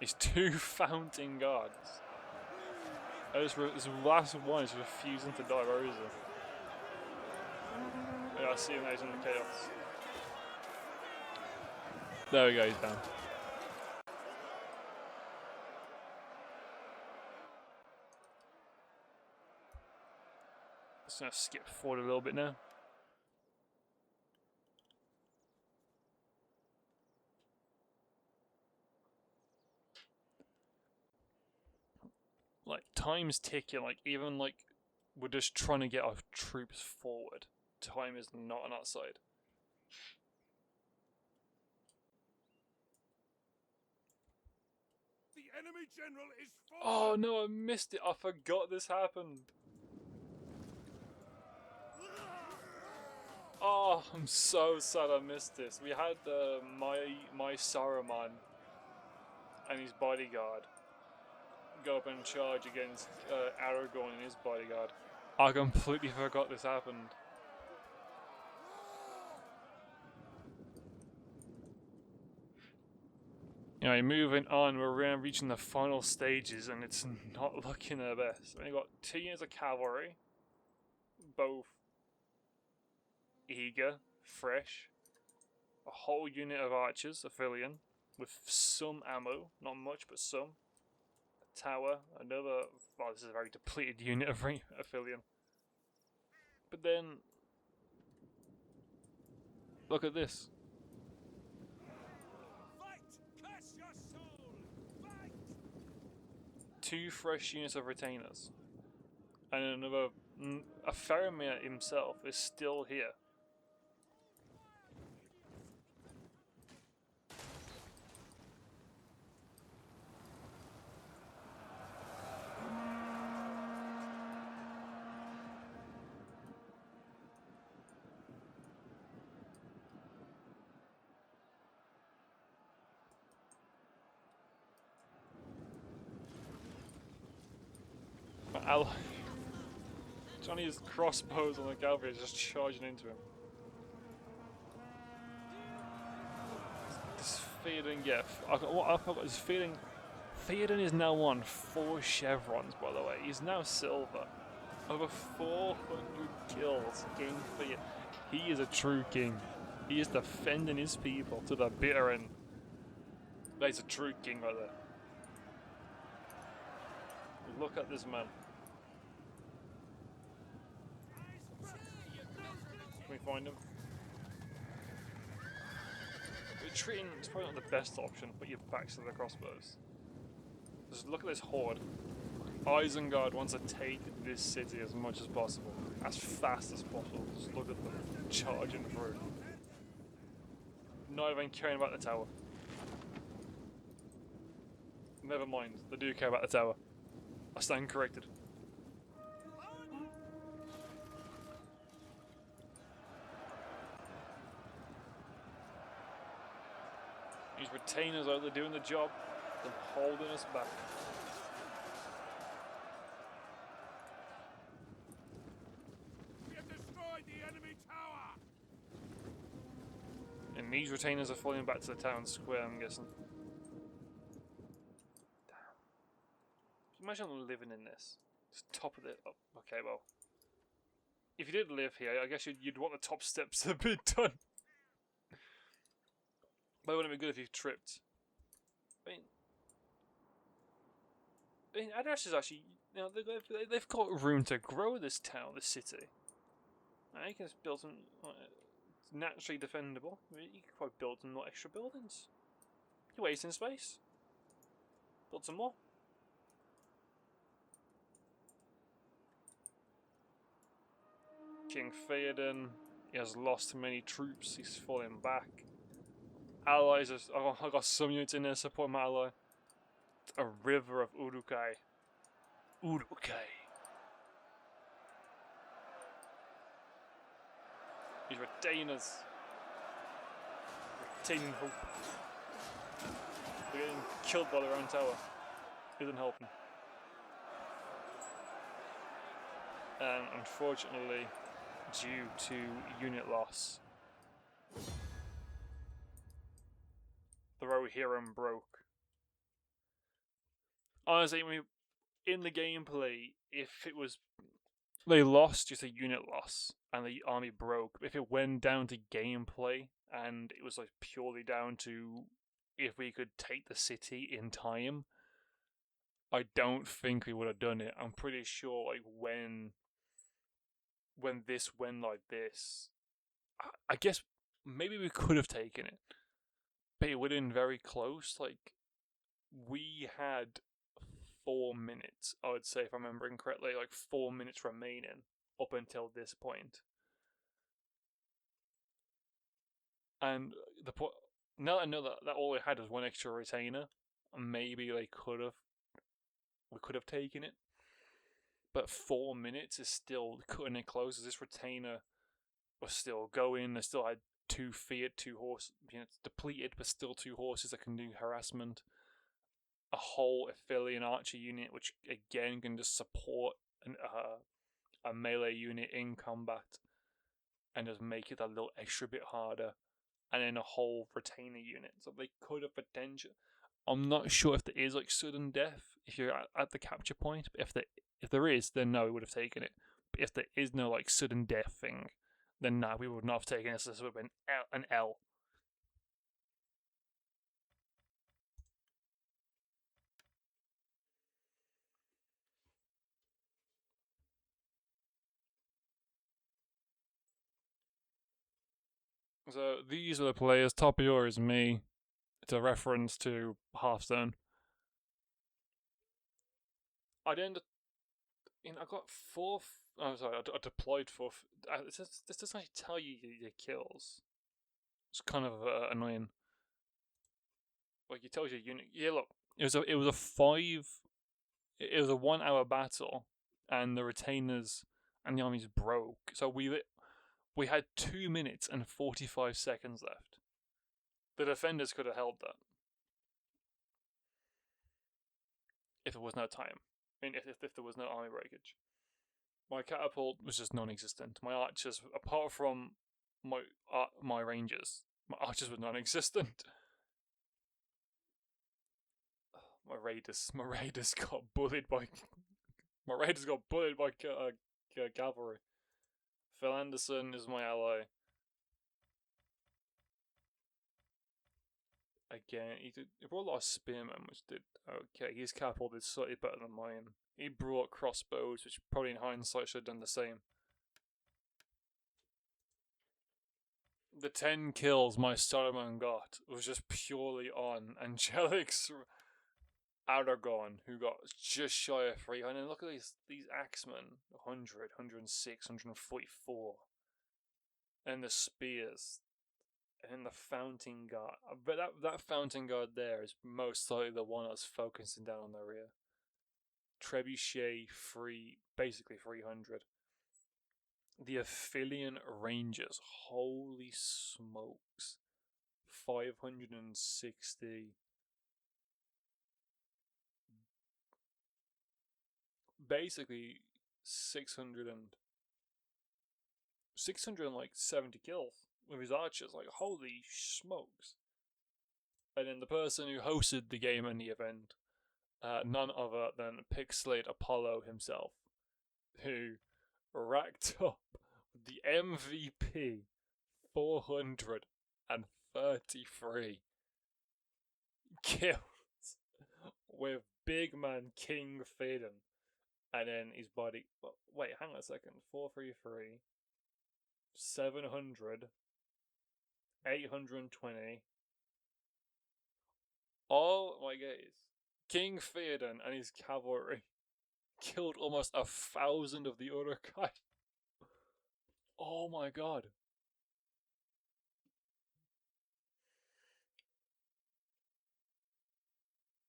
It's 2 fountain guards. This last one is refusing to die Rosa. Yeah, I see him out in the chaos. There we go, he's down. Just gonna skip forward a little bit now. Like, time's ticking, like, even like we're just trying to get our troops forward. Time is not on our side. The enemy general is Oh fallen. no, I missed it. I forgot this happened. Oh, I'm so sad I missed this. We had my Saruman and his bodyguard go up and charge against Aragorn and his bodyguard. I completely forgot this happened. Anyway, moving on, we're around reaching the final stages and it's not looking the best. We've got 2 units of cavalry, both eager, fresh, a whole unit of archers, Aphelion, with some ammo, not much but some. A tower, another, well, this is a very depleted unit of Aphelion. But then, look at this. Fight! Curse your soul! Fight! 2 fresh units of retainers. And another, a Faramir himself is still here. Johnny's crossbows on the cavalry is just charging into him. This Theoden, yeah, I forgot is Theoden is now on 4 chevrons, by the way. He's now silver. Over 400 kills, King Theoden. He is a true king. He is defending his people to the bitter end. He's a true king right there. Look at this man. Can we find him? Retreating is probably not the best option, but your backs to the crossbows. Just look at this horde. Isengard wants to take this city as much as possible, as fast as possible. Just look at them charging through. Not even caring about the tower. Never mind, they do care about the tower. I stand corrected. These retainers are doing the job. They're holding us back. We have destroyed the enemy tower! And these retainers are falling back to the town square, I'm guessing. Imagine living in this. Just top of it. Oh, okay, well. If you did live here, I guess you'd want the top steps to be done. But it wouldn't be good if you tripped. I mean, Address is actually, they've got room to grow this town, this city. Now you can just build some naturally defendable. I mean, you could probably build some more extra buildings. You're wasting space. Build some more. King Theoden, he has lost many troops. He's falling back. Allies are. Oh, I got some units in there supporting my ally. A river of Urukai. Urukai. These retainers. Retaining hope. They're getting killed by their own tower. Isn't helping. And unfortunately, due to unit loss, the Rohirrim broke. Honestly, I mean, in the gameplay, if it was they lost just a unit loss and the army broke, if it went down to gameplay and it was like purely down to if we could take the city in time, I don't think we would have done it. I'm pretty sure like when this went like this, I guess maybe we could have taken it, but it would have been very close. Like we had 4 minutes, I would say, if I'm remembering correctly, like 4 minutes remaining up until this point. And the point now I know that all they had was one extra retainer, maybe we could have taken it. But 4 minutes is still cutting it close. As this retainer was still going. They still had 2 Fiat, 2 horse, it's depleted, but still 2 horses that can do harassment. A whole Aphelion archer unit, which again can just support a melee unit in combat and just make it a little extra bit harder. And then a whole retainer unit. So they could have potential. I'm not sure if there is like sudden death if you're at the capture point. But if there is, then no, we would have taken it. But if there is no like sudden death thing, then no, we would not have taken it. So this would have been an L. So these are the players. Top of yours is me. It's a reference to Hearthstone. I didn't. I got 4th. Oh, sorry, I deployed 4th. This doesn't actually tell you your kills. It's kind of annoying. Like it tells you unit. Yeah, look, it was a 5. It was a 1 hour battle, and the retainers and the armies broke. So we had 2 minutes and 45 seconds left. The defenders could have held that if there was no time. I mean, if there was no army breakage. My catapult was just non-existent. My archers, apart from my rangers, my archers were non-existent. My raiders got bullied by cavalry. Phil Anderson is my ally. Again, he brought a lot of spearmen, which did okay. His catapult did slightly better than mine. He brought crossbows, which probably in hindsight should have done the same. The 10 kills my Saruman got was just purely on Angelic's Aragorn, who got just shy of 300. And look at these axemen, 100, 106, 144. And the spears. And the fountain guard. But that fountain guard there is most likely the one that's focusing down on the rear. Trebuchet, basically 300. The Aphelion Rangers, holy smokes. 560. Basically 670 kills with his archers. Like, holy smokes. And then the person who hosted the game and the event none other than Pixelate Apollo himself, who racked up the MVP 433 kills with big man King Faden, and then his body. Wait, hang on a second. 433, 700, 820. All my guys, King Theoden and his cavalry killed almost 1,000 of the Uruk-hai. Oh my god.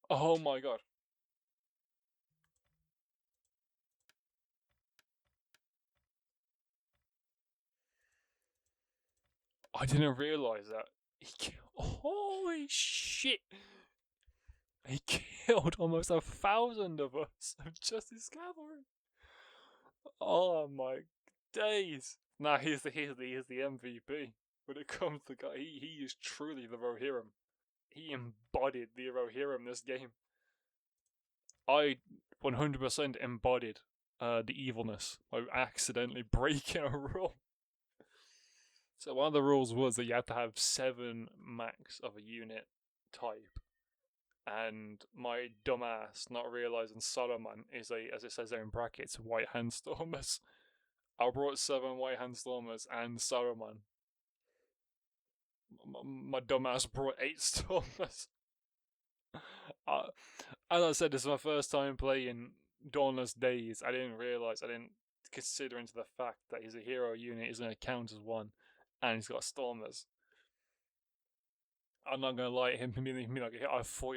Oh my god. I didn't realize that. Holy shit. He killed almost 1,000 of us of just his cavalry. Oh my days. Nah, he's the MVP. When it comes to guy, he is truly the Rohirrim. He embodied the Rohirrim in this game. I 100% embodied the evilness by accidentally breaking a rule. So one of the rules was that you had to have 7 max of a unit type. And my dumbass not realizing Saruman is as it says there in brackets, White Hand Stormers. I brought 7 White Hand Stormers and Saruman. My dumbass brought 8 Stormers. As I said, this is my first time playing Dawnless Days. I didn't consider into the fact that his hero unit is going to count as 1, and he's got Stormers. I'm not gonna lie, I thought he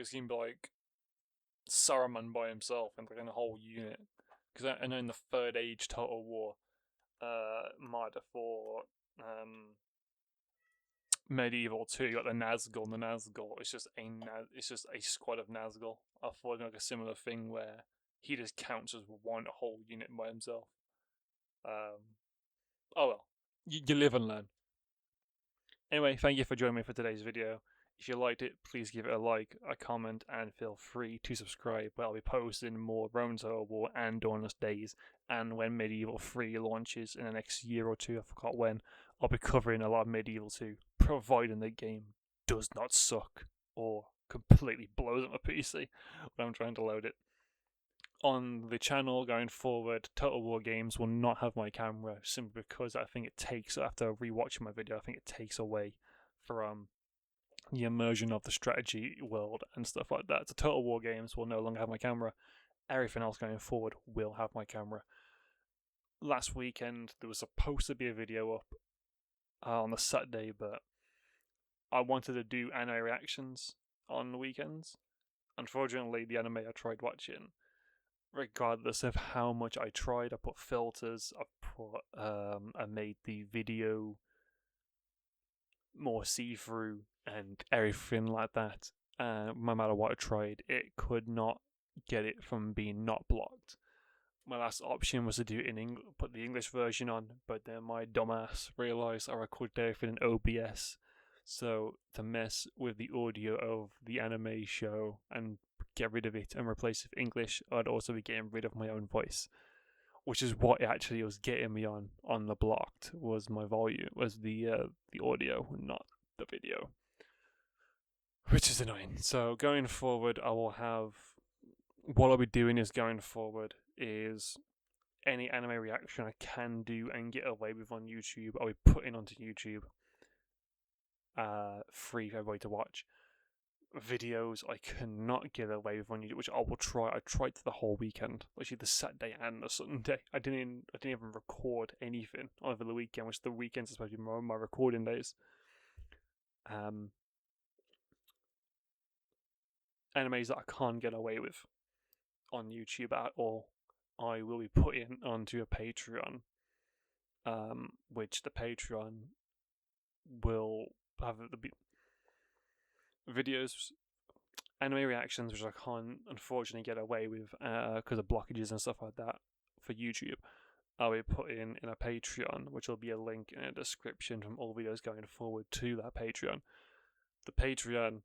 was gonna be like Saruman by himself and like in a whole unit. Because I know in the Third Age Total War mod for Medieval 2, you got the Nazgul, and the Nazgul is just a squad of Nazgul. I thought like a similar thing where he just counts as one whole unit by himself. Oh well, you live and learn. Anyway, thank you for joining me for today's video. If you liked it, please give it a like, a comment, and feel free to subscribe, where I'll be posting more Roman Total War and Dawnless Days, and when Medieval 3 launches in the next year or 2, I forgot when, I'll be covering a lot of Medieval 2, providing the game does not suck, or completely blows up my PC when I'm trying to load it. On the channel going forward, Total War games will not have my camera, simply because I think it takes, after rewatching my video, I think it takes away from the immersion of the strategy world and stuff like that. So Total War games will no longer have my camera. Everything else going forward will have my camera. Last weekend there was supposed to be a video up on the Saturday, but I wanted to do anime reactions on the weekends. Unfortunately, the anime I tried watching, regardless of how much I tried, I put filters, I made the video more see-through and everything like that. No matter what I tried, it could not get it from being not blocked. My last option was to do it in put the English version on, but then my dumbass realised I recorded everything in OBS. So to mess with the audio of the anime show and get rid of it and replace it with English, I'd also be getting rid of my own voice, which is what actually was getting me on the blocked, was my volume, was the audio, not the video, which is annoying. So going forward, what I'll be doing is going forward is any anime reaction I can do and get away with on YouTube, I'll be putting onto YouTube, free for everybody to watch. Videos I cannot get away with on YouTube, which I will try. I tried the whole weekend, actually the Saturday and the Sunday. I didn't even record anything over the weekend, which the weekends are supposed to be my recording days. Animes that I can't get away with on YouTube at all, I will be putting onto a Patreon, which the Patreon will have the videos, anime reactions, which I can't unfortunately get away with because of blockages and stuff like that for YouTube. I'll be putting in a Patreon, which will be a link in a description from all videos going forward to that Patreon. The Patreon,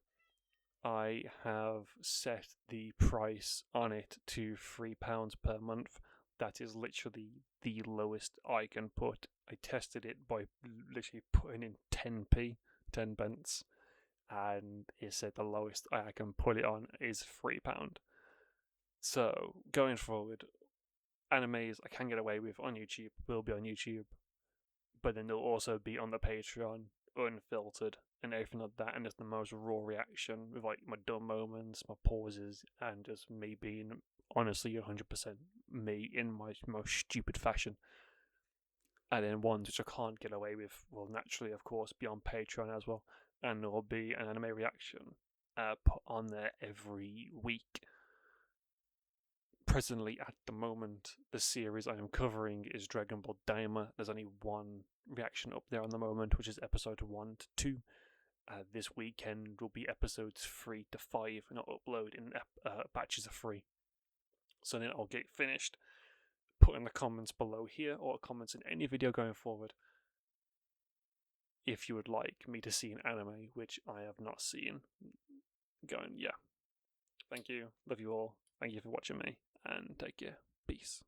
I have set the price on it to £3 per month. That is literally the lowest I can put. I tested it by literally putting in 10p, 10 pence, and it said the lowest I can put it on is £3. So going forward, animes I can get away with on YouTube will be on YouTube, but then they'll also be on the Patreon, unfiltered and everything like that, and just the most raw reaction with like my dumb moments, my pauses, and just me being honestly 100% me in my most stupid fashion. And then ones which I can't get away with will naturally, of course, be on Patreon as well, and there will be an anime reaction put on there every week. Presently, at the moment, the series I am covering is Dragon Ball Daima. There's only one reaction up there on the moment, which is episode 1 to 2. This weekend will be episodes 3 to 5, and I'll upload in batches of 3. So then I'll get finished. Put in the comments below here, or comments in any video going forward, if you would like me to see an anime which I have not seen. Yeah. Thank you. Love you all. Thank you for watching me, and take care. Peace.